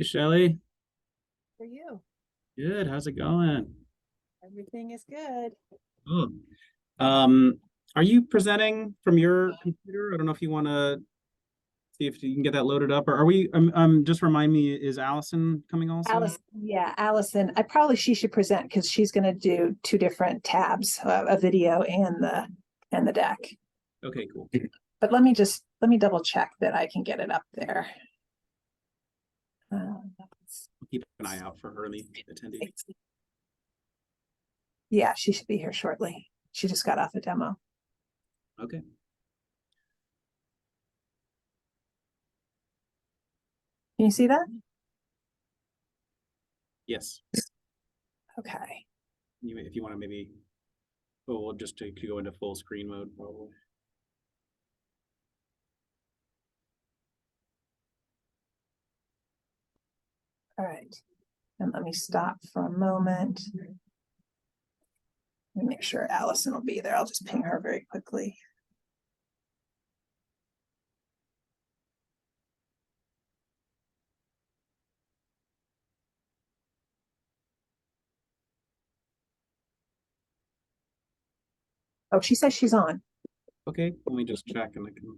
Hey Shelly, For you. good. How's it going? Everything is good. Oh, um, are you presenting from your computer? I don't know if you want to see if you can get that loaded up, or are we? Just remind me, is Allison coming also? Allison. She should present because she's going to do two different tabs, a video and the deck. Okay, cool. But let me double check that I can get it up there. I'll keep an eye out for her in the attendee. Yeah, she should be here shortly. She just got off a demo. Okay. Can you see that? Yes. Okay. If you want to maybe, oh, we'll just to go into full screen mode probably. All right. And let me stop for a moment. Let me make sure Allison will be there. I'll just ping her very quickly. Oh, she says she's on. Okay, let me just check and I can.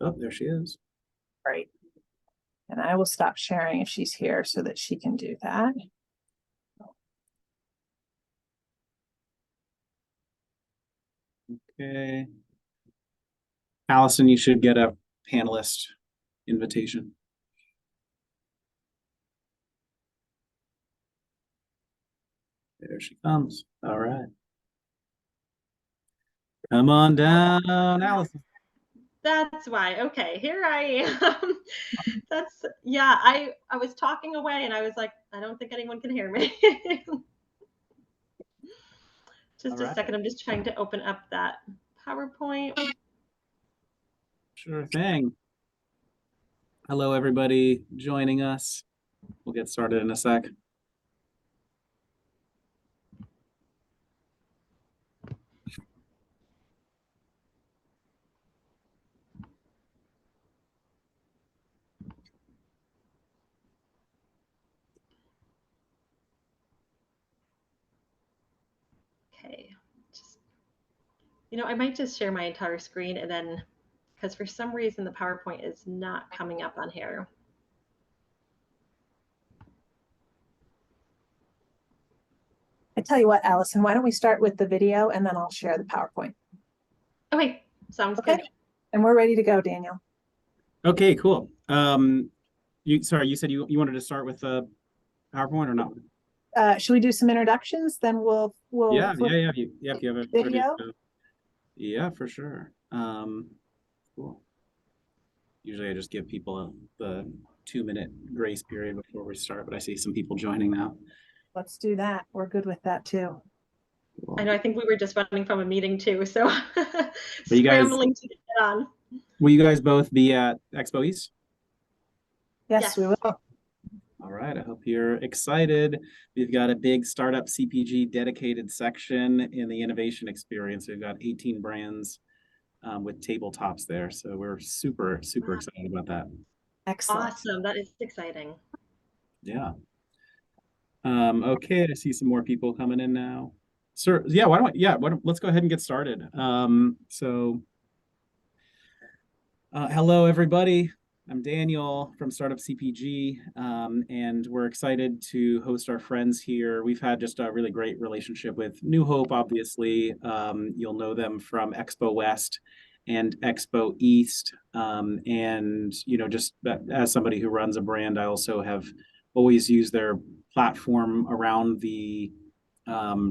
Oh, there she is. Right. And I will stop sharing if she's here so that she can do that. Okay. Allison, you should get a panelist invitation. There she comes. All right. Come on down, Allison. That's why. Okay, here I am. Yeah, I was talking away and I was like, I don't think anyone can hear me. Just a second. I'm just trying to open up that PowerPoint. Sure thing. Hello, everybody joining us. We'll get started in a sec. Okay, I might just share my entire screen and then, because for some reason the PowerPoint is not coming up on here. I tell you what, Allison, why don't we start with the video and then I'll share the PowerPoint. Okay, sounds good. And we're ready to go, Daniel. Okay, cool. You said you wanted to start with the PowerPoint or not? Should we do some introductions? Then we'll Yeah. If you have a video. Yeah, for sure. Cool. Usually I just give people the 2-minute grace period before we start, but I see some people joining now. Let's do that. We're good with that too. Cool. I know, I think we were just running from a meeting too, so scrambling to get on. Will you guys both be at Expo East? Yes, we will. All right, I hope you're excited. We've got a big startup CPG dedicated section in the innovation experience. We've got 18 brands with tabletops there. So we're super excited about that. Excellent. Awesome. That is exciting. Yeah. Okay, I see some more people coming in now. Sir, yeah, let's go ahead and get started. Hello, everybody. I'm Daniel from Startup CPG, and we're excited to host our friends here. We've had just a really great relationship with New Hope, obviously. You'll know them from Expo West and Expo East. And, just as somebody who runs a brand, I also have always used their platform around the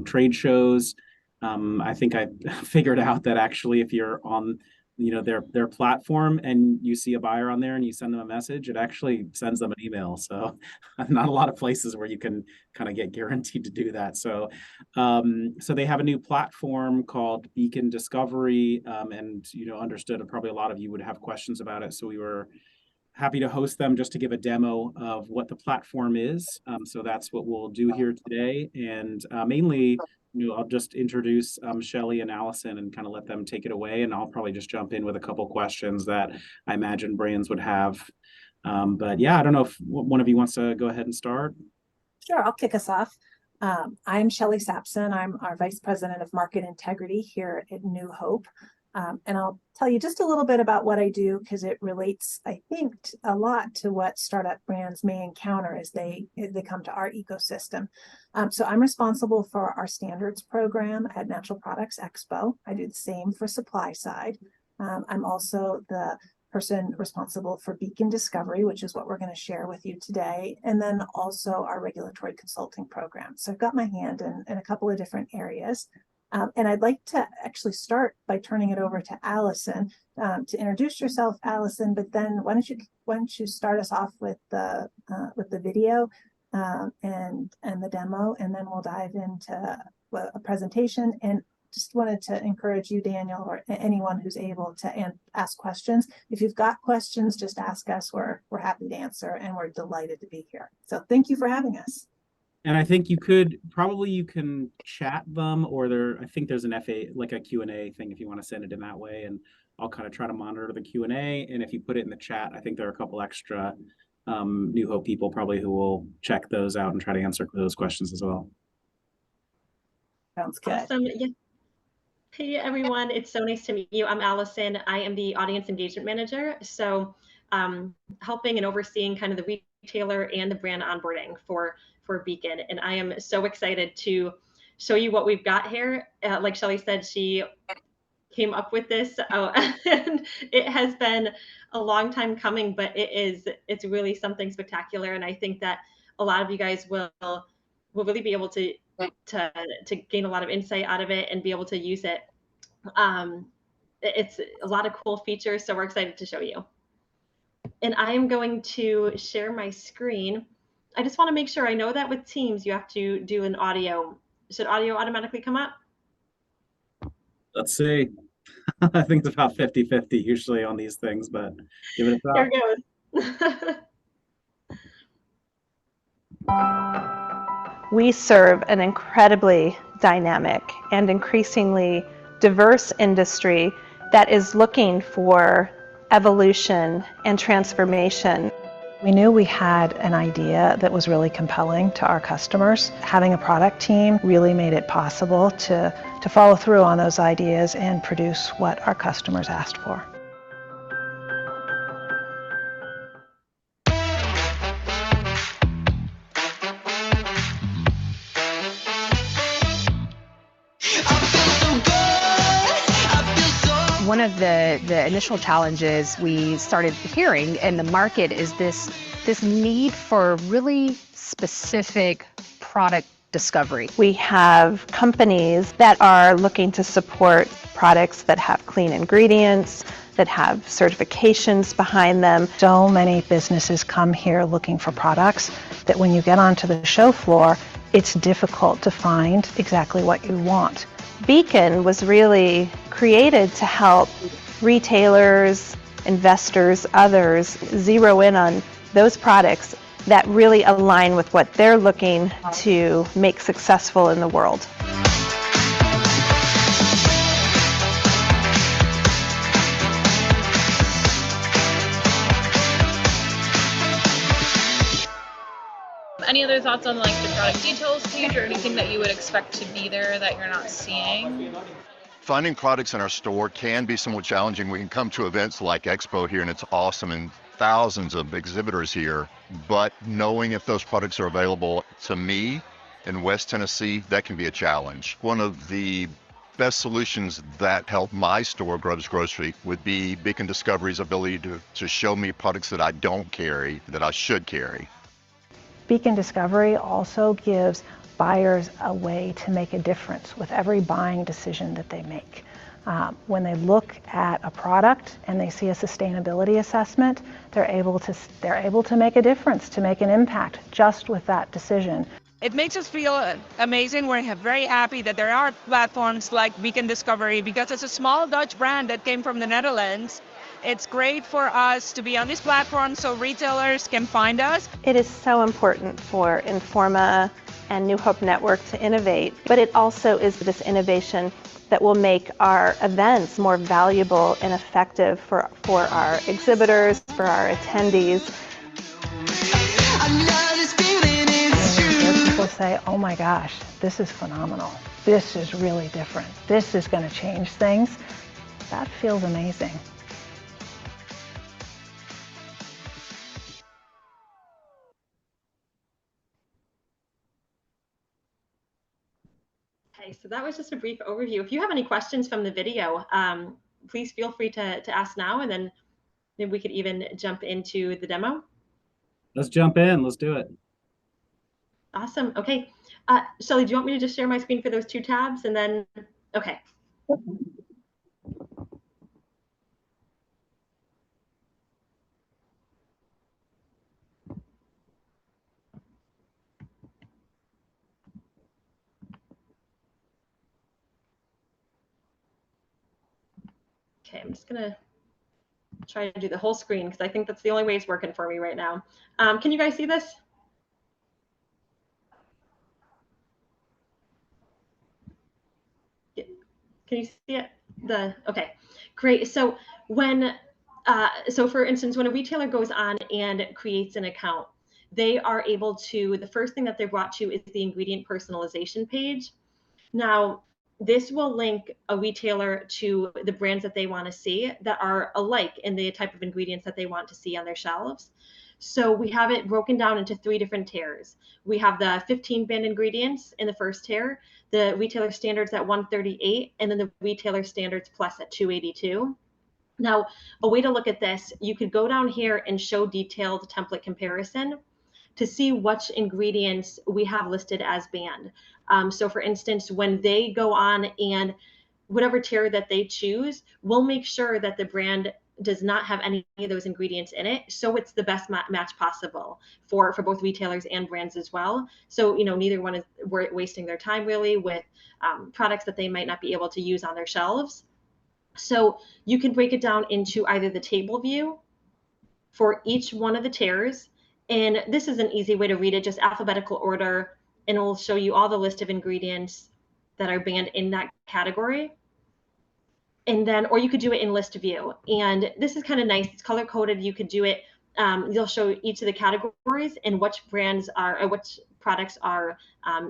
trade shows. I think I figured out that actually if you're on their platform and you see a buyer on there and you send them a message, it actually sends them an email. So not a lot of places where you can kind of get guaranteed to do that. So they have a new platform called Beacon Discovery, and understood probably a lot of you would have questions about it. So we were happy to host them just to give a demo of what the platform is. So that's what we'll do here today. And mainly I'll just introduce Shelley and Allison and kind of let them take it away, and I'll probably just jump in with a couple questions that I imagine brands would have. But yeah, I don't know if one of you wants to go ahead and start. Sure, I'll kick us off. I'm Shelley Sapson. I'm our Vice President of Market Integrity here at New Hope. And I'll tell you just a little bit about what I do because it relates, I think, a lot to what startup brands may encounter as they come to our ecosystem. So I'm responsible for our standards program at Natural Products Expo. I do the same for supply side. I'm also the person responsible for Beacon Discovery, which is what we're going to share with you today, and then also our regulatory consulting program. So I've got my hand in a couple of different areas. And I'd like to actually start by turning it over to Allison to introduce yourself, Allison. But then why don't you start us off with the video and the demo, and then we'll dive into a presentation. And just wanted to encourage you, Daniel, or anyone who's able to ask questions. If you've got questions, just ask us. We're happy to answer, and we're delighted to be here. So thank you for having us. And I think you can chat them, or I think there's an like a Q&A thing if you want to send it in that way, and I'll kind of try to monitor the Q&A. And if you put it in the chat, I think there are a couple extra New Hope people probably who will check those out and try to answer those questions as well. Sounds good. Awesome. Yeah. Hey everyone, it's so nice to meet you. I'm Allison. I am the Audience Engagement Manager. So helping and overseeing kind of the retailer and the brand onboarding for Beacon. And I am so excited to show you what we've got here. Like Shelley said, she came up with this and it has been a long time coming, but it's really something spectacular. And I think that a lot of you guys will really be able to gain a lot of insight out of it and be able to use it. It's a lot of cool features, so we're excited to show you. And I am going to share my screen. I just want to make sure. I know that with Teams, you have to do an audio. Should audio automatically come up? Let's see. I think it's about 50-50 usually on these things, but give it a shot. There it goes. We serve an incredibly dynamic and increasingly diverse industry that is looking for evolution and transformation. We knew we had an idea that was really compelling to our customers. Having a product team really made it possible to follow through on those ideas and produce what our customers asked for. One of the initial challenges we started hearing in the market is this need for really specific product discovery. We have companies that are looking to support products that have clean ingredients, that have certifications behind them. So many businesses come here looking for products that when you get onto the show floor, it's difficult to find exactly what you want. Beacon was really created to help retailers, investors, others zero in on those products that really align with what they're looking to make successful in the world. Any other thoughts on like the product details page or anything that you would expect to be there that you're not seeing? Finding products in our store can be somewhat challenging. We can come to events like Expo here and it's awesome and thousands of exhibitors here, but knowing if those products are available to me in West Tennessee, that can be a challenge. One of the best solutions that help my store, Grubbs Grocery, would be Beacon Discovery's ability to show me products that I don't carry, that I should carry. Beacon Discovery also gives buyers a way to make a difference with every buying decision that they make. When they look at a product and they see a sustainability assessment, they're able to make a difference, to make an impact just with that decision. It makes us feel amazing. We're very happy that there are platforms like Beacon Discovery because it's a small Dutch brand that came from the Netherlands. It's great for us to be on this platform so retailers can find us. It is so important for Informa and New Hope Network to innovate, but it also is this innovation that will make our events more valuable and effective for our exhibitors, for our attendees. People say, oh my gosh, this is phenomenal. This is really different. This is going to change things. That feels amazing. Okay, so that was just a brief overview. If you have any questions from the video, please feel free to ask now, and then maybe we could even jump into the demo. Let's jump in. Let's do it. Awesome. Okay. Shelly, do you want me to just share my screen for those 2 tabs and then, okay. Okay, I'm just gonna try to do the whole screen because I think that's the only way it's working for me right now. Can you guys see this? Can you see it? Okay, great. So when, so for instance, when a retailer goes on and creates an account, they are able to, the first thing that they're brought to is the ingredient personalization page. Now, this will link a retailer to the brands that they want to see that are alike in the type of ingredients that they want to see on their shelves. So we have it broken down into 3 different tiers. We have the 15 brand ingredients in the first tier, the retailer standards at 138, and then the retailer standards plus at 282. Now, a way to look at this, you could go down here and show detailed template comparison to see which ingredients we have listed as banned. So for instance, when they go on and whatever tier that they choose, we'll make sure that the brand does not have any of those ingredients in it. So it's the best match possible for both retailers and brands as well. So, you know, neither one is wasting their time really with products that they might not be able to use on their shelves. So you can break it down into either the table view for each one of the tiers. And this is an easy way to read it, just alphabetical order, and it will show you all the list of ingredients that are banned in that category. And then, or you could do it in list view. And this is kind of nice. It's color coded. You could do it. You'll show each of the categories and which brands are, or which products are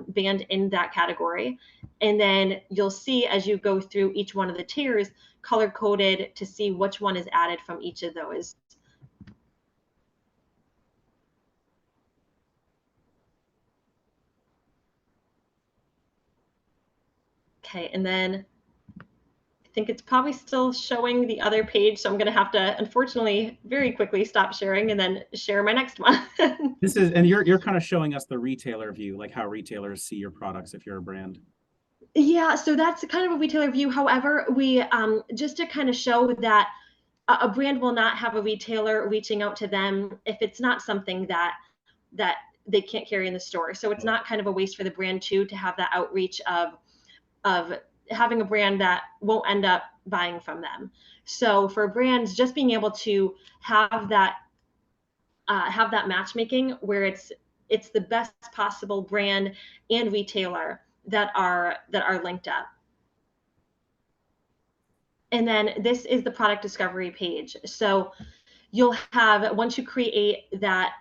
banned in that category. And then you'll see as you go through each one of the tiers, color coded to see which one is added from each of those. Okay, and then I think it's probably still showing the other page, so I'm going to have to, unfortunately, very quickly stop sharing and then share my next one. This is, and you're kind of showing us the retailer view, like how retailers see your products if you're a brand. Yeah, so that's kind of a retailer view. However, we just to kind of show that a brand will not have a retailer reaching out to them if it's not something that they can't carry in the store. So it's not kind of a waste for the brand too to have that outreach of having a brand that won't end up buying from them. So for brands, just being able to have that matchmaking where it's the best possible brand and retailer that are linked up. And then this is the product discovery page. So you'll have, once you create that,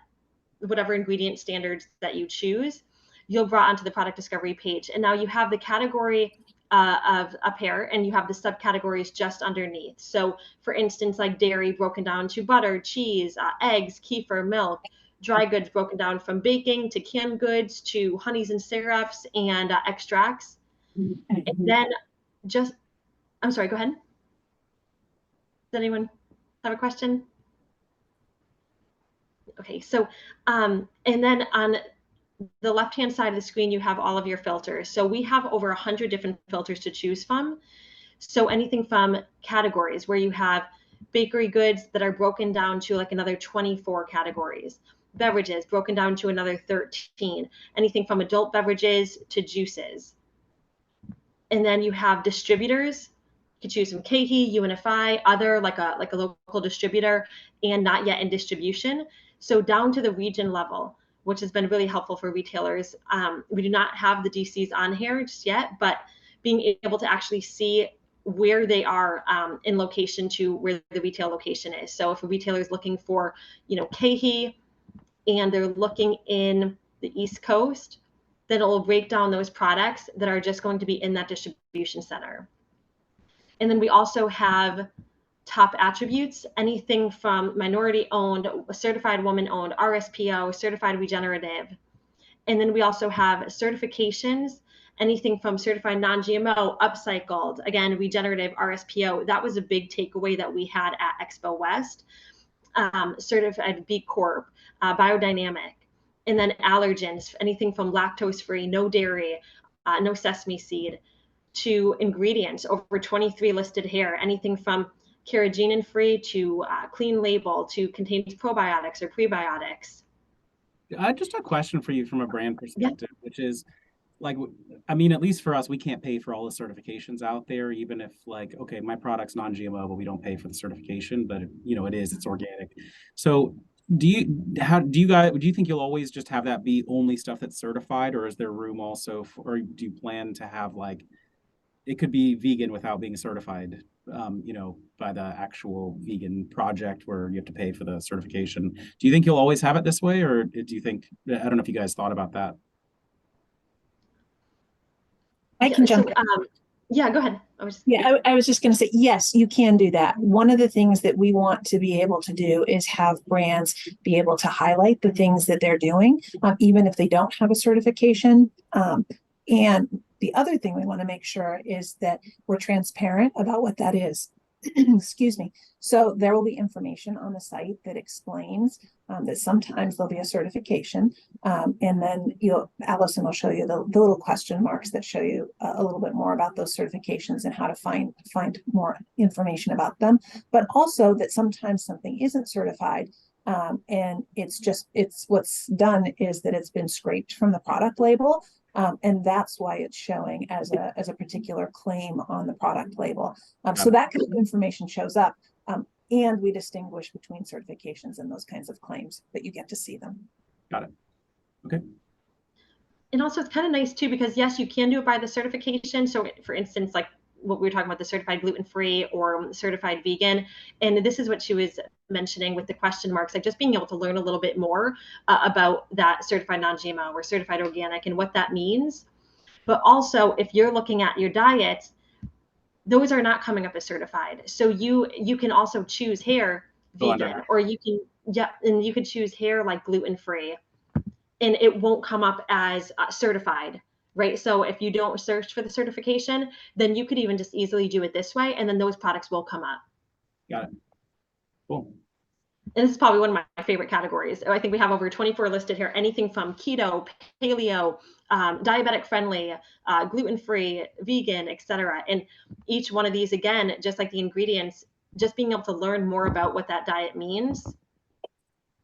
whatever ingredient standards that you choose, you'll brought onto the product discovery page. And now you have the category of up here, and you have the subcategories just underneath. So for instance, like dairy broken down to butter, cheese, eggs, kefir, milk, dry goods broken down from baking to canned goods to honeys and syrups and extracts. And then just, I'm sorry, go ahead. Does anyone have a question? Okay, so, and then on the left-hand side of the screen, you have all of your filters. So we have over 100 different filters to choose from. So anything from categories where you have bakery goods that are broken down to like another 24 categories, beverages broken down to another 13, anything from adult beverages to juices. And then you have distributors. You could choose from KeHE, UNFI, other like a local distributor and not yet in distribution. So down to the region level, which has been really helpful for retailers. We do not have the DCs on here just yet, but being able to actually see where they are in location to where the retail location is. So if a retailer is looking for, KeHE, and they're looking in the East Coast, then it will break down those products that are just going to be in that distribution center. And then we also have top attributes, anything from minority owned, certified woman owned, RSPO, certified regenerative. And then we also have certifications, anything from certified non-GMO, upcycled, again, regenerative, RSPO. That was a big takeaway that we had at Expo West. Certified B Corp, biodynamic, and then allergens, anything from lactose-free, no dairy, no sesame seed, to ingredients, over 23 listed here, anything from carrageenan-free to clean label to contains probiotics or prebiotics. Just a question for you from a brand perspective, which is, like, I mean, at least for us, we can't pay for all the certifications out there, even if, like, okay, my product's non-GMO, but we don't pay for the certification, but it's organic. So do you think you'll always just have that be only stuff that's certified, or is there room also or do you plan to have, like, it could be vegan without being certified, by the actual vegan project where you have to pay for the certification? Do you think you'll always have it this way, or do you think, I don't know if you guys thought about that? I can jump in. Yeah, go ahead. I was just going to say, yes, you can do that. One of the things that we want to be able to do is have brands be able to highlight the things that they're doing, even if they don't have a certification. And the other thing we want to make sure is that we're transparent about what that is. Excuse me. So there will be information on the site that explains that sometimes there'll be a certification. And then Allison will show you the little question marks that show you a little bit more about those certifications and how to find more information about them. But also that sometimes something isn't certified. And it's what's done is that it's been scraped from the product label. And that's why it's showing as a particular claim on the product label. So that kind of information shows up, and we distinguish between certifications and those kinds of claims that you get to see them. Got it. Okay. And also it's kind of nice too, because yes, you can do it by the certification. So for instance, like what we were talking about, the certified gluten-free or certified vegan. And this is what she was mentioning with the question marks, like just being able to learn a little bit more about that certified non-GMO or certified organic and what that means. But also, if you're looking at your diet, those are not coming up as certified. So you can also choose hair vegan, or you can choose hair like gluten-free, and it won't come up as certified. Right. So if you don't search for the certification, then you could even just easily do it this way, and then those products will come up. Got it. Cool. And this is probably one of my favorite categories. I think we have over 24 listed here, anything from keto, paleo, diabetic friendly, gluten-free, vegan, etc. And each one of these, again, just like the ingredients, just being able to learn more about what that diet means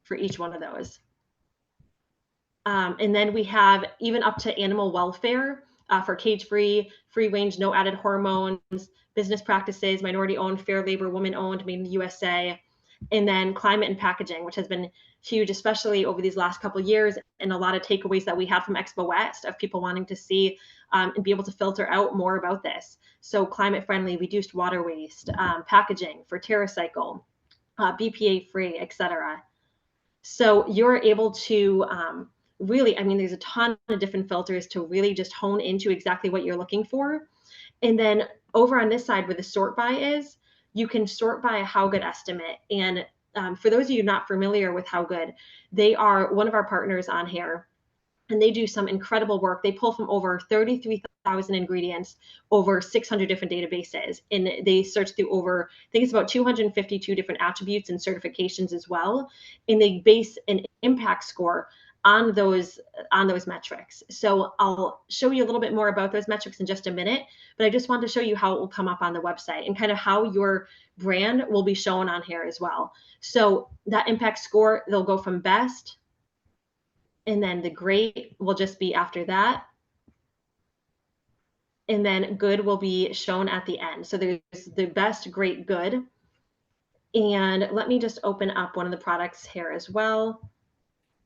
for each one of those. And then we have even up to animal welfare for cage-free, free-range, no added hormones, business practices, minority-owned, fair labor, woman-owned, made in the USA, and then climate and packaging, which has been huge, especially over these last couple of years, and a lot of takeaways that we have from Expo West of people wanting to see and be able to filter out more about this. So climate-friendly, reduced water waste, packaging for TerraCycle, BPA-free, etc. So you're able to really, I mean, there's a ton of different filters to really just hone into exactly what you're looking for. And then over on this side where the sort by is, you can sort by a How Good estimate. And for those of you not familiar with How Good, they are one of our partners on here, and they do some incredible work. They pull from over 33,000 ingredients, over 600 different databases, and they search through over, I think it's about 252 different attributes and certifications as well. And they base an impact score on those metrics. So I'll show you a little bit more about those metrics in just a minute, but I just wanted to show you how it will come up on the website and kind of how your brand will be shown on here as well. So that impact score, they'll go from best, and then the great will just be after that. And then good will be shown at the end. So there's the best, great, good. And let me just open up one of the products here as well.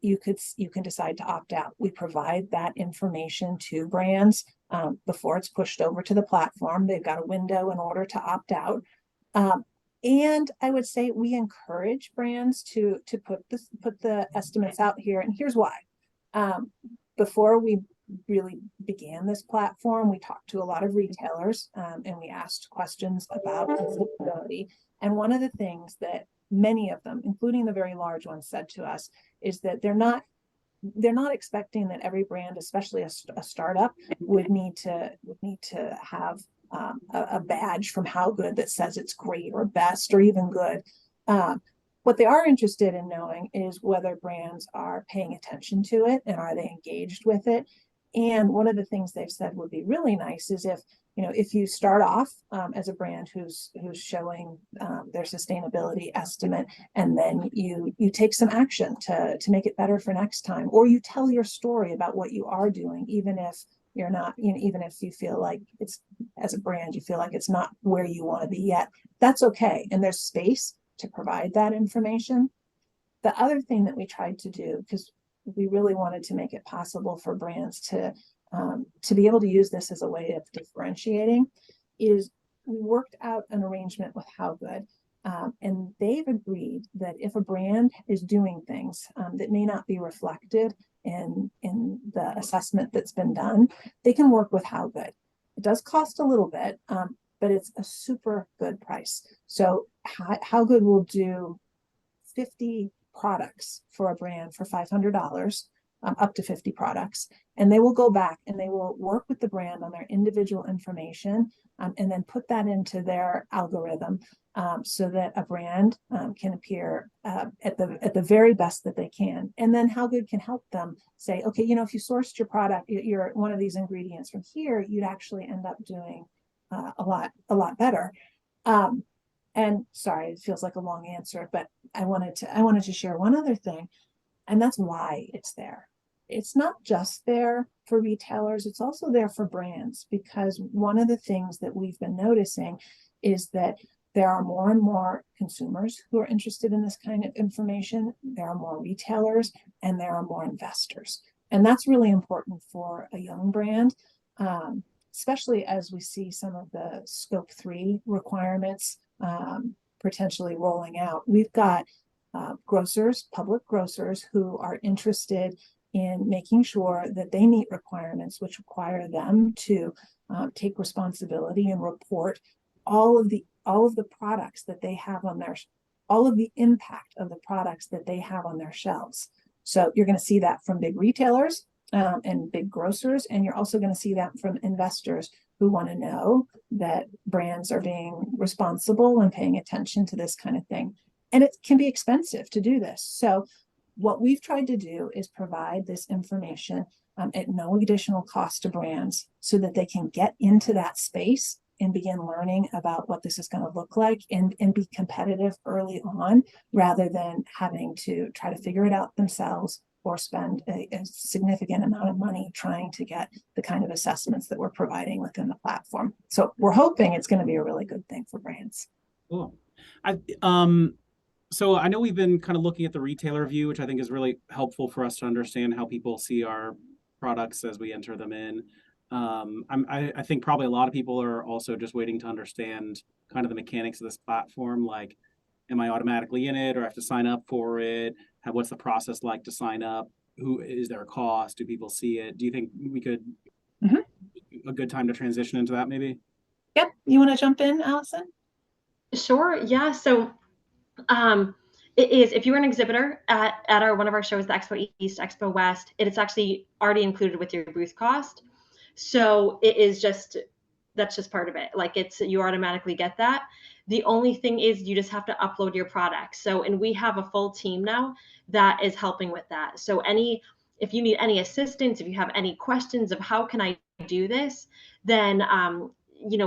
you can decide to opt out. We provide that information to brands before it's pushed over to the platform. They've got a window in order to opt out. And I would say we encourage brands to put the estimates out here, and here's why. Before we really began this platform, we talked to a lot of retailers and we asked questions about visibility. And one of the things that many of them, including the very large ones, said to us is that they're not expecting that every brand, especially a startup, would need to have a badge from How Good that says it's great or best or even good. What they are interested in knowing is whether brands are paying attention to it and are they engaged with it. And one of the things they've said would be really nice is if you start off as a brand who's showing their sustainability estimate, and then you take some action to make it better for next time, or you tell your story about what you are doing, even if you're not, even if you feel like it's, as a brand, you feel like it's not where you want to be yet, that's okay. And there's space to provide that information. The other thing that we tried to do, because we really wanted to make it possible for brands to be able to use this as a way of differentiating, is we worked out an arrangement with How Good, and they've agreed that if a brand is doing things that may not be reflected in the assessment that's been done, they can work with How Good. It does cost a little bit, but it's a super good price. So How Good will do 50 products for a brand for $500, up to 50 products. And they will go back and they will work with the brand on their individual information and then put that into their algorithm so that a brand can appear at the very best that they can. And then How Good can help them say, okay, if you sourced your product, you're one of these ingredients from here, you'd actually end up doing a lot better. And sorry, it feels like a long answer, but I wanted to share one other thing, and that's why it's there. It's not just there for retailers, it's also there for brands, because one of the things that we've been noticing is that there are more and more consumers who are interested in this kind of information. There are more retailers and there are more investors. And that's really important for a young brand, especially as we see some of the Scope 3 requirements potentially rolling out. We've got grocers, public grocers, who are interested in making sure that they meet requirements which require them to take responsibility and report all of the products that they have on all of the impact of the products that they have on their shelves. So you're going to see that from big retailers and big grocers, and you're also going to see that from investors who want to know that brands are being responsible and paying attention to this kind of thing. And it can be expensive to do this. So what we've tried to do is provide this information at no additional cost to brands so that they can get into that space and begin learning about what this is going to look like and be competitive early on, rather than having to try to figure it out themselves or spend a significant amount of money trying to get the kind of assessments that we're providing within the platform. So we're hoping it's going to be a really good thing for brands. Cool. So I know we've been kind of looking at the retailer view, which I think is really helpful for us to understand how people see our products as we enter them in. I think probably a lot of people are also just waiting to understand kind of the mechanics of this platform. Like, am I automatically in it, or I have to sign up for it? What's the process like to sign up? Is there a cost? Do people see it? Do you think we could, a good time to transition into that maybe? Yep. You want to jump in, Allison? Sure. Yeah. So it is, if you're an exhibitor at one of our shows, the Expo East, Expo West, it's actually already included with your booth cost. So it is that's just part of it. Like you automatically get that. The only thing is you just have to upload your product. So, and we have a full team now that is helping with that. So if you need any assistance, if you have any questions of how can I do this, then,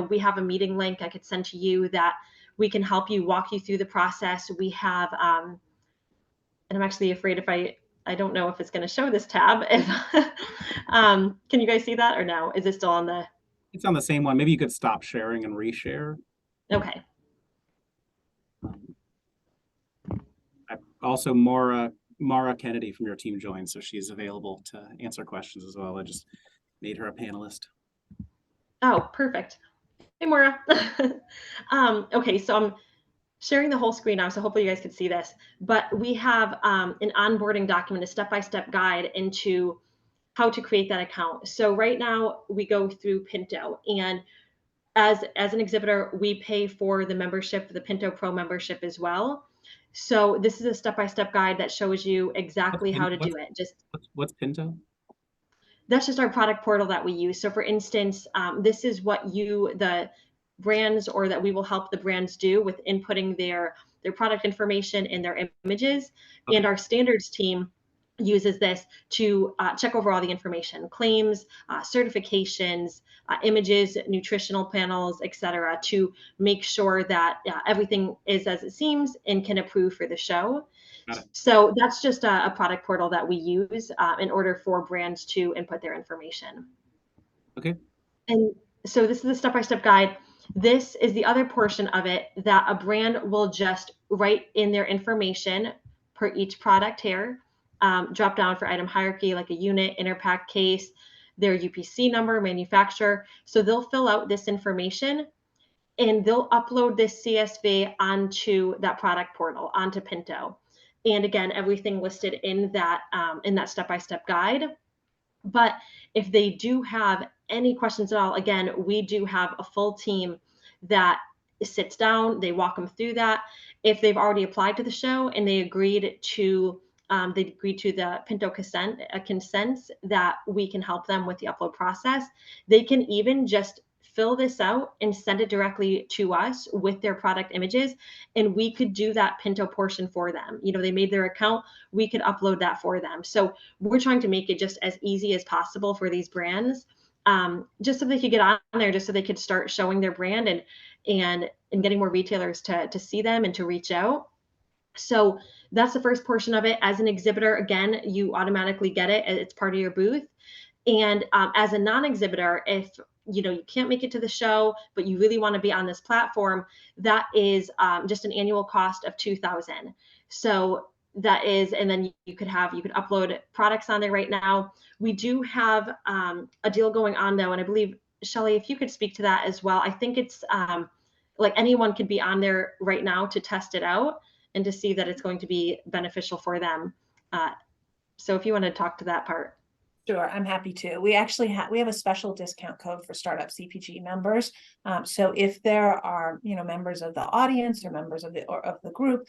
we have a meeting link I could send to you that we can help you, walk you through the process. We have, and I'm actually afraid if I don't know if it's going to show this tab. Can you guys see that or no? Is it still on the? It's on the same one. Maybe you could stop sharing and reshare. Okay. Also, Maura Mara Kennedy from your team joined, so she's available to answer questions as well. I just made her a panelist. Oh, perfect. Hey, Maura. Okay, so I'm sharing the whole screen now, so hopefully you guys can see this. But we have an onboarding document, a step-by-step guide into how to create that account. So right now we go through Pinto, and as an exhibitor, we pay for the membership, the Pinto Pro membership as well. So this is a step-by-step guide that shows you exactly how to do it. What's Pinto? That's just our product portal that we use. So for instance, this is what the brands, or that we will help the brands do with inputting their product information and their images. Okay. And our standards team uses this to check over all the information, claims, certifications, images, nutritional panels, etc., to make sure that everything is as it seems and can approve for the show. So that's just a product portal that we use in order for brands to input their information. Okay. And so this is the step-by-step guide. This is the other portion of it that a brand will just write in their information per each product here. Drop down for item hierarchy, like a unit, interpack case, their UPC number, manufacturer. So they'll fill out this information and they'll upload this CSV onto that product portal, onto Pinto. And again, everything listed in that step-by-step guide. But if they do have any questions at all, again, we do have a full team that sits down, they walk them through that. If they've already applied to the show and they agreed to the Pinto consent that we can help them with the upload process, they can even just fill this out and send it directly to us with their product images, and we could do that Pinto portion for them. They made their account, we could upload that for them. So we're trying to make it just as easy as possible for these brands, just so they could get on there, just so they could start showing their brand and getting more retailers to see them and to reach out. So that's the first portion of it. As an exhibitor, again, you automatically get it. It's part of your booth. And as a non-exhibitor, if you can't make it to the show, but you really want to be on this platform, that is just an annual cost of $2,000. So that is, and then you could upload products on there right now. We do have a deal going on though, and I believe, Shelly, if you could speak to that as well. I think it's like anyone could be on there right now to test it out and to see that it's going to be beneficial for them. So if you want to talk to that part. Sure, I'm happy to. We actually have a special discount code for Startup CPG members. So if there are members of the audience or members of the group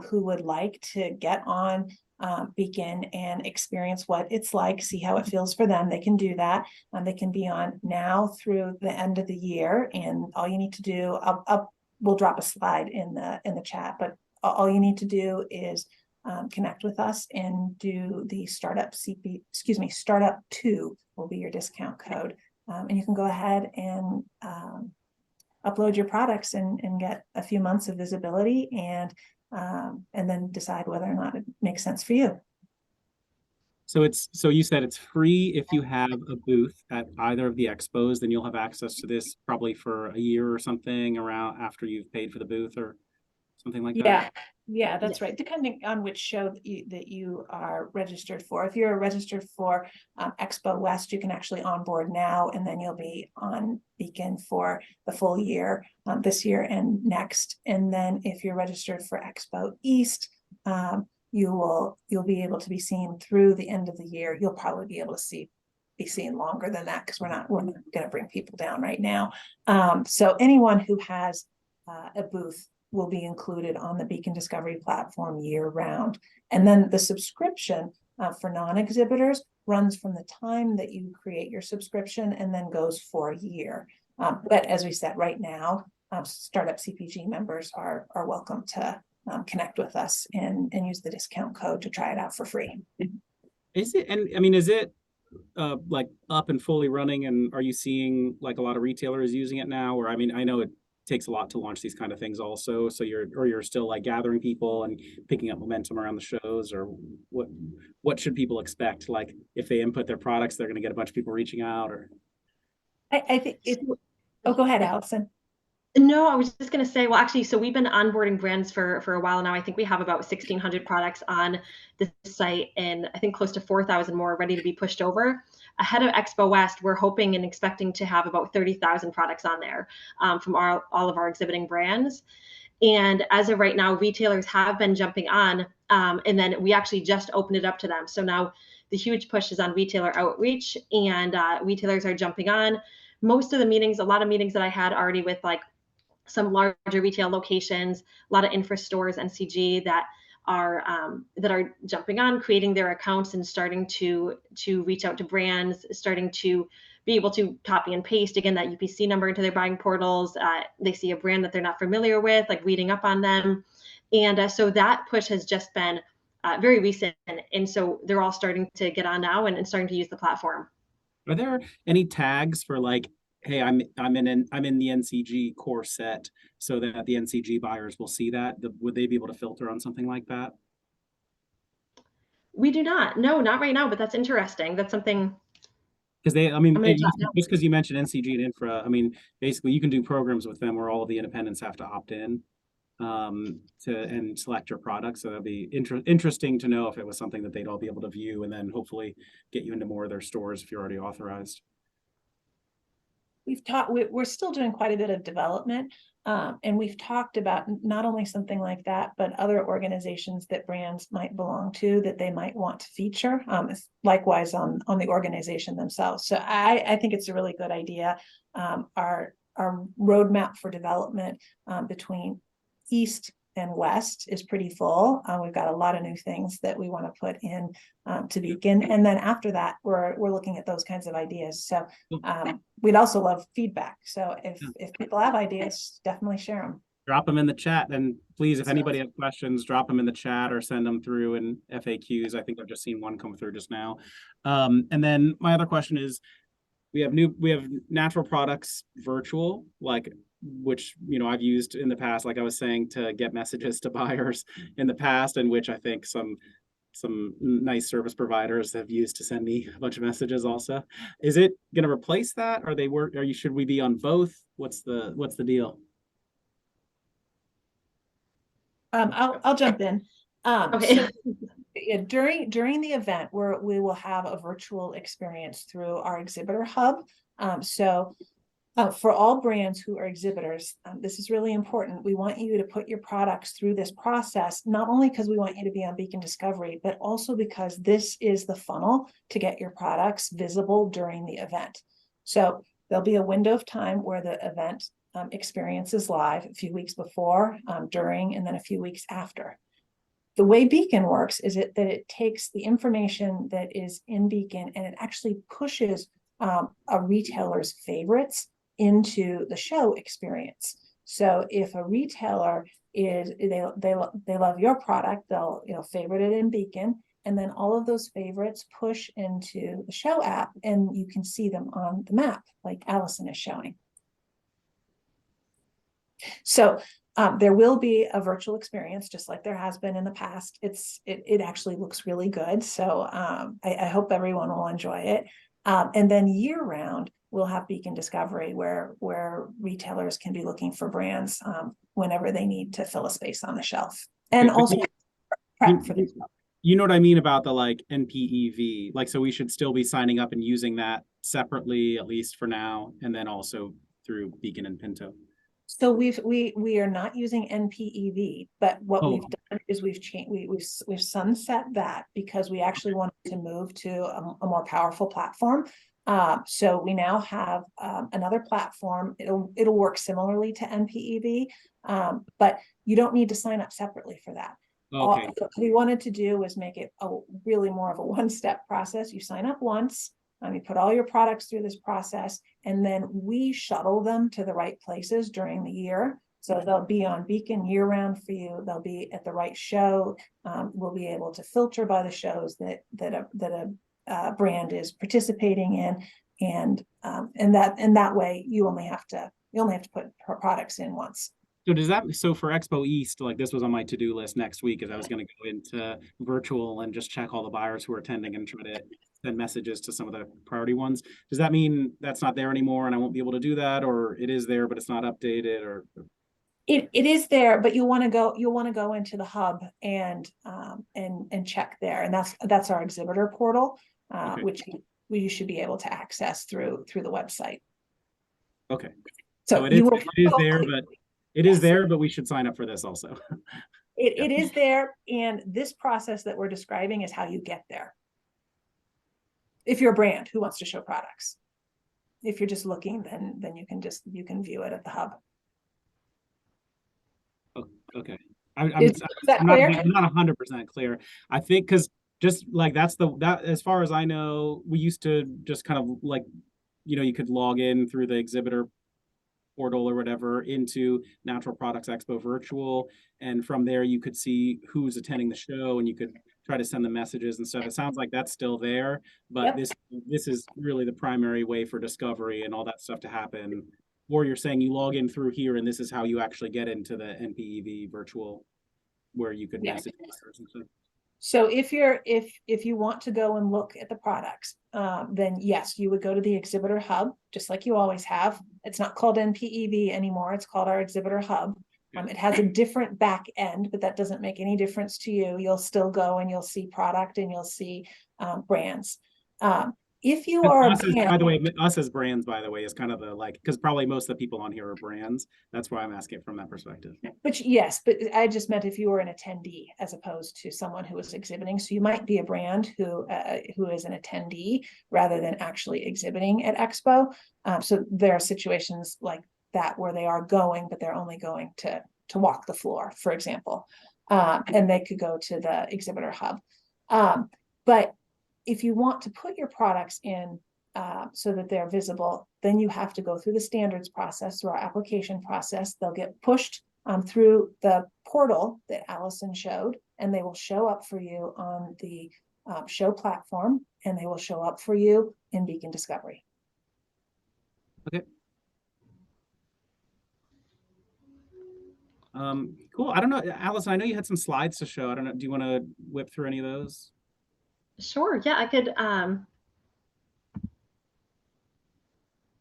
who would like to get on Beacon and experience what it's like, see how it feels for them, they can do that. They can be on now through the end of the year, and all you need to do, we'll drop a slide in the chat, but all you need to do is connect with us and do the Startup 2 will be your discount code. And you can go ahead and upload your products and get a few months of visibility and then decide whether or not it makes sense for you. So you said it's free if you have a booth at either of the expos, then you'll have access to this probably for a year or something around after you've paid for the booth or something like that. Yeah, that's right. Depending on which show that you are registered for. If you're registered for Expo West, you can actually onboard now, and then you'll be on Beacon for the full year, this year and next. And then if you're registered for Expo East, you'll be able to be seen through the end of the year. You'll probably be able to be seen longer than that, because we're not going to bring people down right now. So anyone who has a booth will be included on the Beacon Discovery platform year round. And then the subscription for non-exhibitors runs from the time that you create your subscription and then goes for a year. But as we said, right now, Startup CPG members are welcome to connect with us and use the discount code to try it out for free. Is it like up and fully running, and are you seeing like a lot of retailers using it now? Or I know it takes a lot to launch these kind of things also, so you're still like gathering people and picking up momentum around the shows, or what should people expect? Like if they input their products, they're going to get a bunch of people reaching out, or I think go ahead, Allison. No, I was just going to say, well, actually, so we've been onboarding brands for a while now. I think we have about 1,600 products on the site, and I think close to 4,000 more ready to be pushed over. Ahead of Expo West, we're hoping and expecting to have about 30,000 products on there from all of our exhibiting brands. And as of right now, retailers have been jumping on, and then we actually just opened it up to them. So now the huge push is on retailer outreach, and retailers are jumping on. Most of the meetings, a lot of meetings that I had already with like some larger retail locations, a lot of infra stores, NCG that are jumping on, creating their accounts and starting to reach out to brands, starting to be able to copy and paste again that UPC number into their buying portals. They see a brand that they're not familiar with, like reading up on them, and so that push has just been very recent, and so they're all starting to get on now and starting to use the platform. Are there any tags for like, hey, I'm in the NCG core set, so that the NCG buyers will see that? Would they be able to filter on something like that? We do not. No, not right now, but that's interesting. That's something. Because Just because you mentioned NCG and Infra, I mean, basically you can do programs with them where all of the independents have to opt in and select your product. So that'd be interesting to know if it was something that they'd all be able to view and then hopefully get you into more of their stores if you're already authorized. We're still doing quite a bit of development. And we've talked about not only something like that, but other organizations that brands might belong to that they might want to feature, likewise on the organization themselves. So I think it's a really good idea. Our roadmap for development between East and West is pretty full. We've got a lot of new things that we want to put in to Beacon. And then after that, we're looking at those kinds of ideas. So we'd also love feedback. So if people have ideas, definitely share them. Drop them in the chat. And please, if anybody has questions, drop them in the chat or send them through in FAQs. I think I've just seen one come through just now. And then my other question is, we have natural products virtual, like, which, you know, I've used in the past, like I was saying, to get messages to buyers in the past, and which I think some nice service providers have used to send me a bunch of messages also. Is it going to replace that? Should we be on both? What's the deal? I'll jump in. Okay. So, yeah, during the event we will have a virtual experience through our exhibitor hub. For all brands who are exhibitors, this is really important. We want you to put your products through this process, not only because we want you to be on Beacon Discovery, but also because this is the funnel to get your products visible during the event. So there'll be a window of time where the event experience is live, a few weeks before, during, and then a few weeks after. The way Beacon works is that it takes the information that is in Beacon and it actually pushes a retailer's favorites into the show experience. So if a retailer they love your product, they'll favorite it in Beacon, and then all of those favorites push into the show app and you can see them on the map like Allison is showing. So there will be a virtual experience just like there has been in the past. It actually looks really good. So I hope everyone will enjoy it. And then year round, we'll have Beacon Discovery where retailers can be looking for brands whenever they need to fill a space on the shelf. And also prep for the You know what I mean about the like NPEV? Like, so we should still be signing up and using that separately, at least for now, and then also through Beacon and Pinto. So we are not using NPEV, but what we've done is we've sunset that because we actually wanted to move to a more powerful platform. So we now have another platform. It'll work similarly to NPEV, but you don't need to sign up separately for that. Okay. What we wanted to do was make it really more of a one-step process. You sign up once. You put all your products through this process, and then we shuttle them to the right places during the year. So they'll be on Beacon year round for you. They'll be at the right show. We'll be able to filter by the shows that a brand is participating in, and that way you only have to put products in once. So for Expo East, like this was on my to-do list next week, as I was going to go into virtual and just check all the buyers who are attending and try to send messages to some of the priority ones. Does that mean that's not there anymore and I won't be able to do that, or it is there but it's not updated, or? It is there, but you'll want to go into the hub and check there, and that's our exhibitor portal, Okay. which you should be able to access through the website. Okay. So it you is, will it is there, but it is Yes. there, but we should sign up for this also. It is there, and this process that we're describing is how you get there. If you're a brand who wants to show products, if you're just looking, then you can view it at the hub. Okay. Is that clear? I'm not 100% clear. I think because just like that as far as I know, we used to just kind of like, you could log in through the exhibitor portal or whatever into Natural Products Expo Virtual, and from there you could see who's attending the show and you could try to send them messages and stuff. It sounds like that's still there, but Yep. this is really the primary way for discovery and all that stuff to happen. Or you're saying you log in through here and this is how you actually get into the NPEV Virtual, where you could Yeah. message users and stuff. So if you want to go and look at the products, then yes, you would go to the exhibitor hub, just like you always have. It's not called NPEV anymore. It's called our exhibitor hub. It has a different back end, but that doesn't make any difference to you. You'll still go and you'll see product and you'll see brands. If you are By the way, us as brands, by the way, is kind of the because probably most of the people on here are brands. That's why I'm asking from that perspective. But yes, but I just meant if you were an attendee as opposed to someone who was exhibiting. So you might be a brand who is an attendee rather than actually exhibiting at Expo. So there are situations like that where they are going, but they're only going to walk the floor, for example, and they could go to the exhibitor hub. But if you want to put your products in so that they're visible, then you have to go through the standards process, through our application process. They'll get pushed through the portal that Allison showed, and they will show up for you on the show platform, and they will show up for you in Beacon Discovery. Okay. Cool. I don't know, Allison, I know you had some slides to show. I don't know. Do you want to whip through any of those? Sure. Yeah, I could.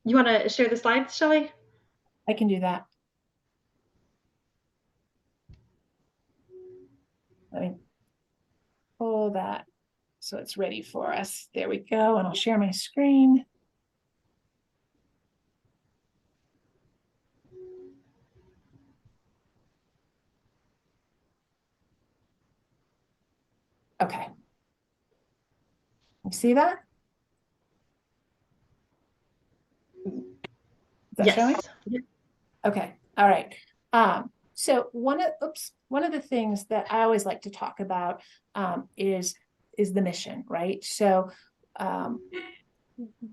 You want to share the slides, Shelley? I can do that. Let me pull that so it's ready for us. There we go. And I'll share my screen. Okay. You see that? Is that showing? Yes. Okay. All right. So one of the things that I always like to talk about is the mission, right? So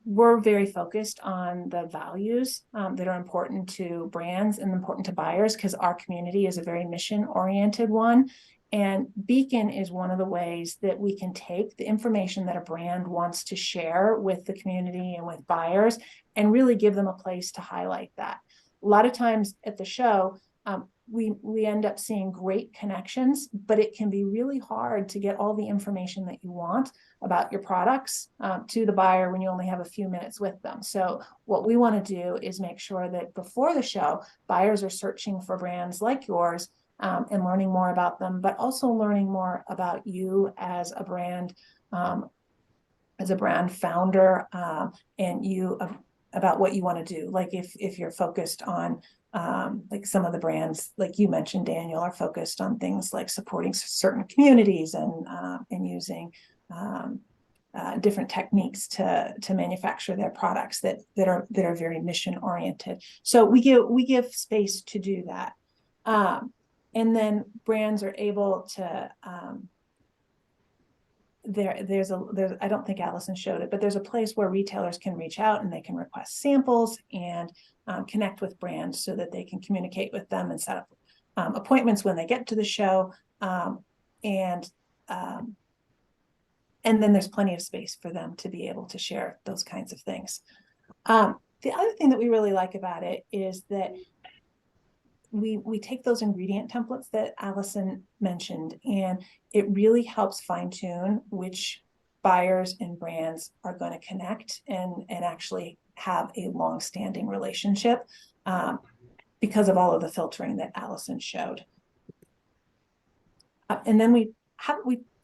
we're very focused on the values that are important to brands and important to buyers, because our community is a very mission-oriented one. And Beacon is one of the ways that we can take the information that a brand wants to share with the community and with buyers and really give them a place to highlight that. A lot of times at the show, we end up seeing great connections, but it can be really hard to get all the information that you want about your products to the buyer when you only have a few minutes with them. So what we want to do is make sure that before the show, buyers are searching for brands like yours and learning more about them, but also learning more about you as a brand founder, and you about what you want to do. Like if you're focused on like some of the brands, like you mentioned, Daniel, are focused on things like supporting certain communities and using different techniques to manufacture their products that are very mission oriented. So we give space to do that. And then brands are able to, there's I don't think Allison showed it, but there's a place where retailers can reach out and they can request samples and connect with brands so that they can communicate with them and set up appointments when they get to the show. And then there's plenty of space for them to be able to share those kinds of things. The other thing that we really like about it is that we take those ingredient templates that Allison mentioned, and it really helps fine tune which buyers and brands are going to connect and actually have a long-standing relationship because of all of the filtering that Allison showed. And then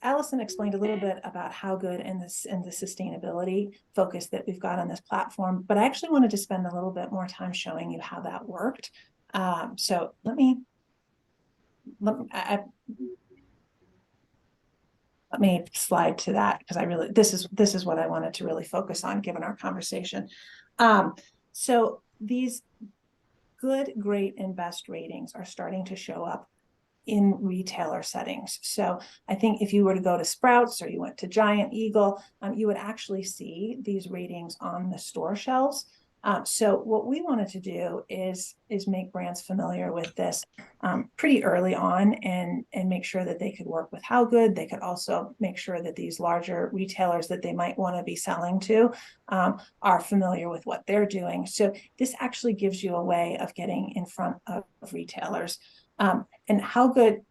Allison explained a little bit about how good and the sustainability focus that we've got on this platform, but I actually wanted to spend a little bit more time showing you how that worked. So let me slide to that, because this is what I wanted to really focus on given our conversation. So these good, great, and best ratings are starting to show up in retailer settings. So I think if you were to go to Sprouts or you went to Giant Eagle, you would actually see these ratings on the store shelves. So what we wanted to do is make brands familiar with this pretty early on and make sure that they could work with How Good. They could also make sure that these larger retailers that they might want to be selling to are familiar with what they're doing. So this actually gives you a way of getting in front of retailers. And How Good,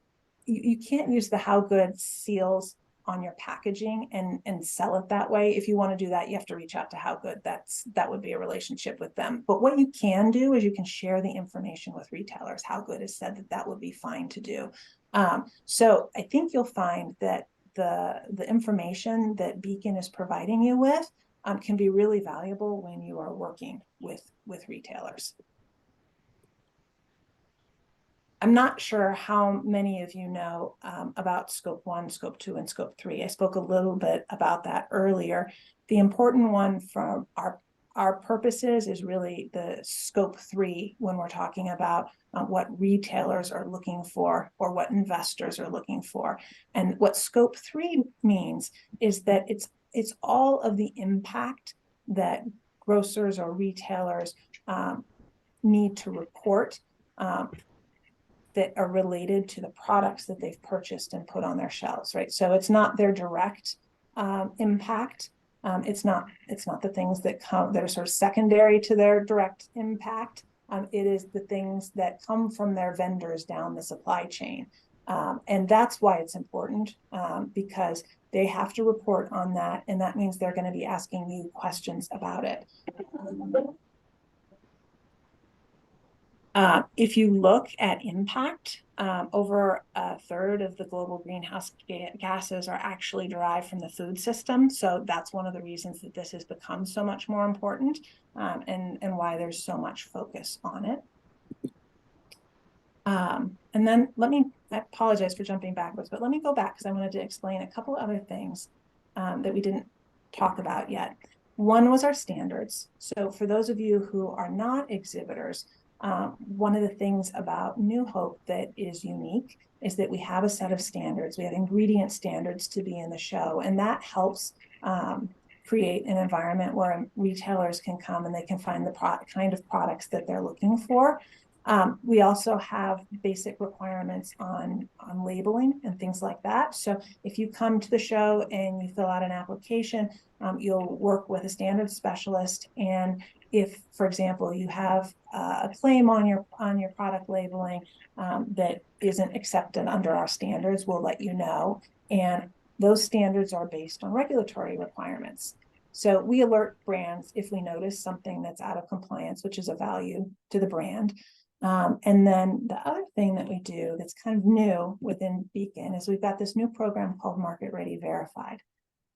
you can't use the How Good seals on your packaging and sell it that way. If you want to do that, you have to reach out to How Good. That would be a relationship with them. But what you can do is you can share the information with retailers. How Good has said that would be fine to do. So I think you'll find that the information that Beacon is providing you with can be really valuable when you are working with retailers. I'm not sure how many of you know about Scope 1, Scope 2, and Scope 3. I spoke a little bit about that earlier. The important one from our purposes is really the Scope 3 when we're talking about what retailers are looking for or what investors are looking for. And what Scope 3 means is that it's all of the impact that grocers or retailers need to report that are related to the products that they've purchased and put on their shelves, right? So it's not their direct impact. It's not the things that are sort of secondary to their direct impact. It is the things that come from their vendors down the supply chain. And that's why it's important, because they have to report on that. And that means they're going to be asking you questions about it. If you look at impact, over a third of the global greenhouse gases are actually derived from the food system. So that's one of the reasons that this has become so much more important, and why there's so much focus on it. And then I apologize for jumping backwards, but let me go back because I wanted to explain a couple other things that we didn't talk about yet. One was our standards. So for those of you who are not exhibitors, one of the things about New Hope that is unique is that we have a set of standards. We have ingredient standards to be in the show, and that helps create an environment where retailers can come and they can find the kind of products that they're looking for. We also have basic requirements on labeling and things like that. So if you come to the show and you fill out an application, you'll work with a standards specialist. And if, for example, you have a claim on your product labeling that isn't accepted under our standards, we'll let you know. And those standards are based on regulatory requirements. So we alert brands if we notice something that's out of compliance, which is a value to the brand. And then the other thing that we do that's kind of new within Beacon is we've got this new program called Market Ready Verified.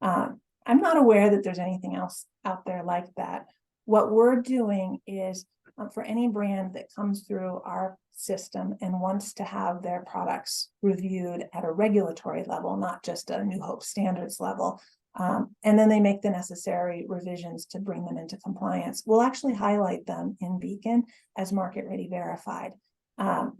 I'm not aware that there's anything else out there like that. What we're doing is for any brand that comes through our system and wants to have their products reviewed at a regulatory level, not just a New Hope standards level, and then they make the necessary revisions to bring them into compliance, we'll actually highlight them in Beacon as Market Ready Verified.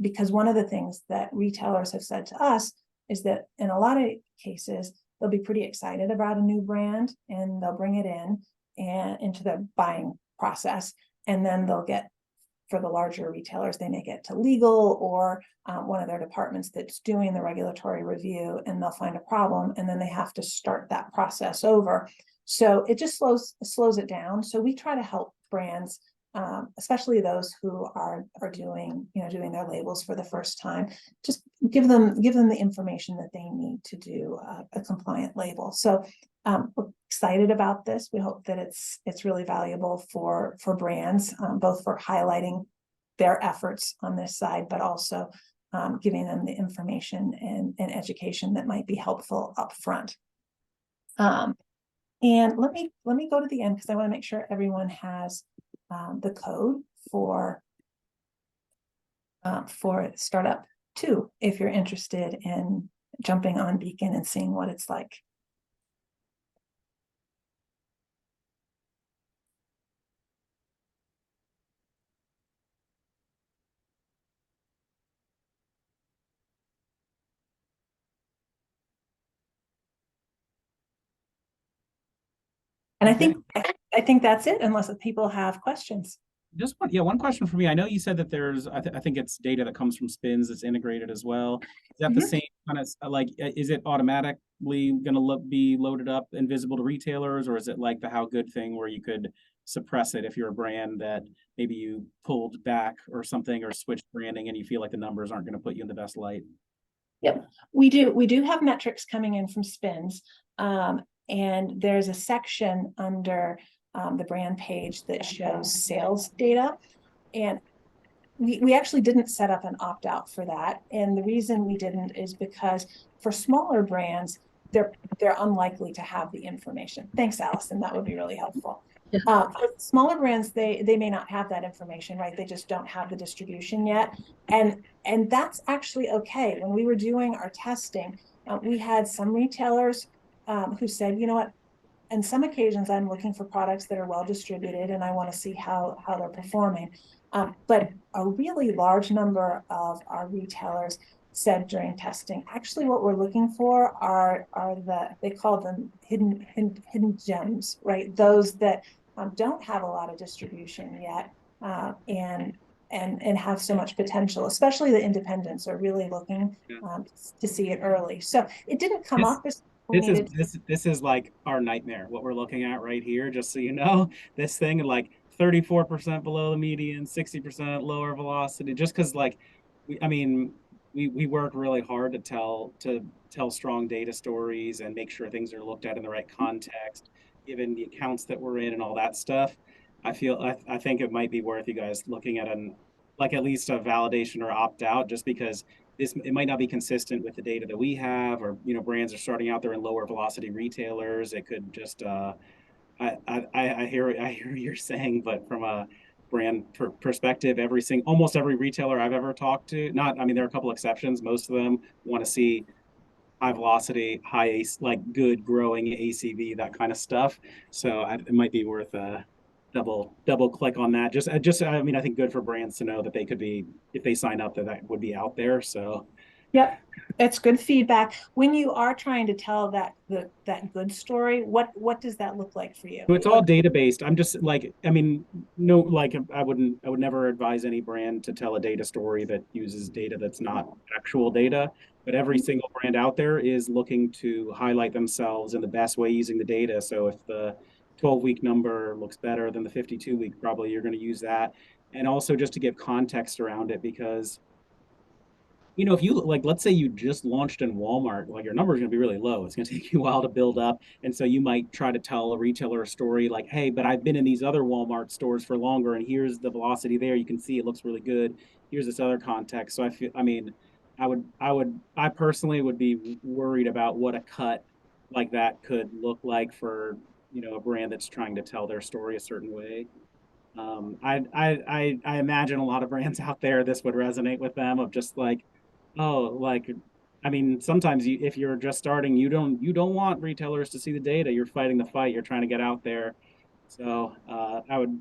Because one of the things that retailers have said to us is that in a lot of cases, they'll be pretty excited about a new brand and they'll bring it in and into the buying process. And then they'll get, for the larger retailers, they may get to legal or one of their departments that's doing the regulatory review, and they'll find a problem, and then they have to start that process over. So it just slows it down. So we try to help brands, especially those who are doing their labels for the first time, just give them the information that they need to do a compliant label. So We're excited about this. We hope that it's really valuable for brands, both for highlighting their efforts on this side, but also giving them the information and education that might be helpful up front. And let me go to the end because I want to make sure everyone has the code for Startup 2 if you're interested in jumping on Beacon and seeing what it's like. And Okay. I think that's it, unless people have questions. Just one question for me. I know you said that there's, I think it's data that comes from Spins that's integrated as well. Is that the Mhm. same kind of like, is it automatically going to be loaded up and visible to retailers, or is it like the How Good thing where you could suppress it if you're a brand that maybe you pulled back or something or switched branding and you feel like the numbers aren't going to put you in the best light? Yep, we do have metrics coming in from Spins. And there's a section under the brand page that shows sales data. And we actually didn't set up an opt-out for that. And the reason we didn't is because for smaller brands, they're unlikely to have the information. Thanks, Allison. That would be really helpful. For smaller brands, they may not have that information, right? They just don't have the distribution yet. And that's actually okay. When we were doing our testing, we had some retailers who said, you know what, on some occasions I'm looking for products that are well distributed and I want to see how they're performing. But a really large number of our retailers said during testing, actually what we're looking for are they call them hidden gems, right? Those that don't have a lot of distribution yet and have so much potential, especially the independents are really looking to see it early. So it didn't come up as This is like our nightmare, what we're looking at right here, just so you know. This thing like 34% below the median, 60% lower velocity, just because like we work really hard to tell strong data stories and make sure things are looked at in the right context, given the accounts that we're in and all that stuff. I think it might be worth you guys looking at at least a validation or opt out, just because it might not be consistent with the data that we have, or brands are starting out there in lower velocity retailers. It could just I hear what you're saying, but from a brand perspective, almost every retailer I've ever talked to, there are a couple exceptions. Most of them want to see high velocity, like good growing ACV, that kind of stuff. So it might be worth double click on that. I think good for brands to know that they could be, if they sign up, that would be out there. So yep, it's good feedback. When you are trying to tell that good story, what does that look like for you? So it's all data based. I'm just like, no, like I would never advise any brand to tell a data story that uses data that's not actual data. But every single brand out there is looking to highlight themselves in the best way using the data. So if the 12-week number looks better than the 52-week, probably you're going to use that. And also just to give context around it, because if you let's say you just launched in Walmart, like your number is going to be really low. It's going to take you a while to build up. And so you might try to tell a retailer a story like, hey, but I've been in these other Walmart stores for longer and here's the velocity there. You can see it looks really good. Here's this other context. So I personally would be worried about what a cut like that could look like for, a brand that's trying to tell their story a certain way. I imagine a lot of brands out there, this would resonate with them, of just like, oh, sometimes if you're just starting, you don't want retailers to see the data. You're fighting the fight. You're trying to get out there. So I would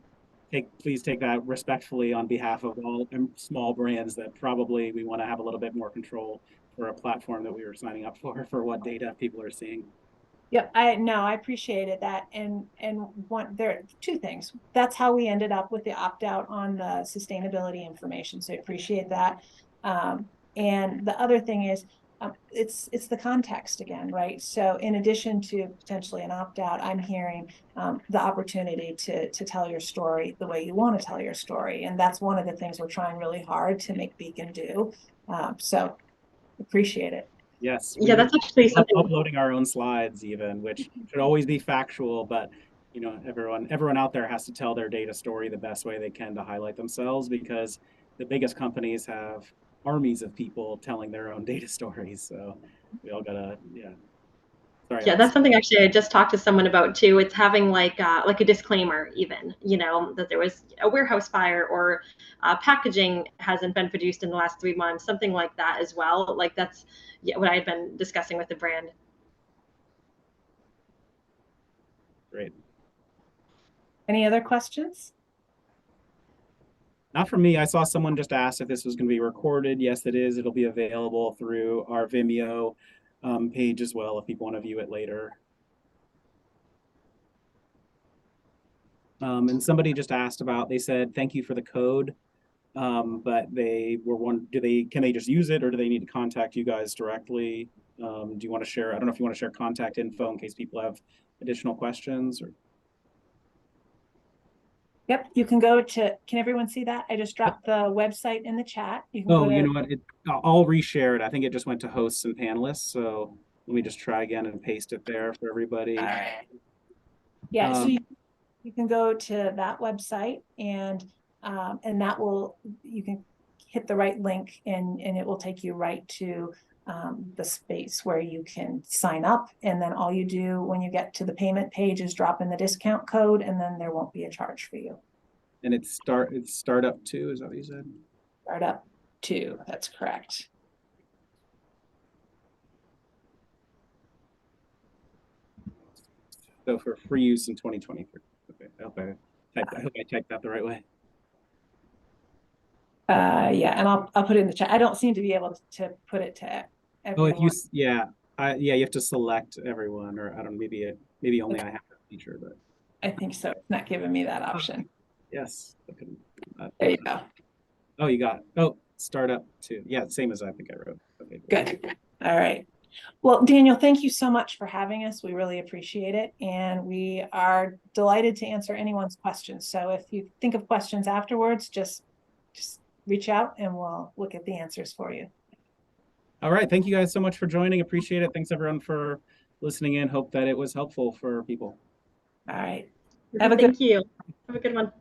please take that respectfully on behalf of all small brands that probably we want to have a little bit more control for a platform that we were signing up for what data people are seeing. Yep, I appreciated that. And there are two things. That's how we ended up with the opt-out on the sustainability information. So I appreciate that. And the other thing is, it's the context again, right? So in addition to potentially an opt-out, I'm hearing the opportunity to tell your story the way you want to tell your story. And that's one of the things we're trying really hard to make Beacon do. So appreciate it. Yes. Yeah, that's actually love something. uploading our own slides even, which should always be factual, but you know, everyone out there has to tell their data story the best way they can to highlight themselves, because the biggest companies have armies of people telling their own data stories. So we all gotta, yeah. Sorry, Yeah, Alex. that's something actually I just talked to someone about too. It's having like a disclaimer, even, you know, that there was a warehouse fire or packaging hasn't been produced in the last 3 months, something like that as well. Like that's what I had been discussing with the brand. Great. Any other questions? Not from me. I saw someone just asked if this was going to be recorded. Yes, it is. It'll be available through our Vimeo page as well if people want to view it later. And somebody just asked about, they said, thank you for the code. But they were can they just use it, or do they need to contact you guys directly? Do you want to share, I don't know if you want to share contact info in case people have additional questions or. Yep, you can go to, can everyone see that? I just dropped the website in the chat. You can Oh, go you to, know what? I'll reshare it. I think it just went to hosts and panelists. So let me just try again and paste it there for everybody. all right. Yeah, so you can go to that website and that will, you can hit the right link and it will take you right to the space where you can sign up. And then all you do when you get to the payment page is drop in the discount code, and then there won't be a charge for you. And it's startup 2, is that what you said? Startup 2, that's correct. So for free use in 2023. Okay, I hope I typed that the right way. Yeah, and I'll put it in the chat. I don't seem to be able to put it to everyone. Oh, if you, yeah, you have to select everyone, or I don't know, maybe only I have that feature, but. I think so. It's not giving me that option. Yes. There you go. Oh, startup 2. Yeah, same as I think I wrote. Okay, Good. All right. Well, Daniel, thank you so much for having us. We really appreciate it. And we are delighted to answer anyone's questions. So if you think of questions afterwards, just reach out and we'll look at the answers for you. All right. Thank you guys so much for joining. Appreciate it. Thanks everyone for listening in. Hope that it was helpful for people. All right. Thank you. Have a good one.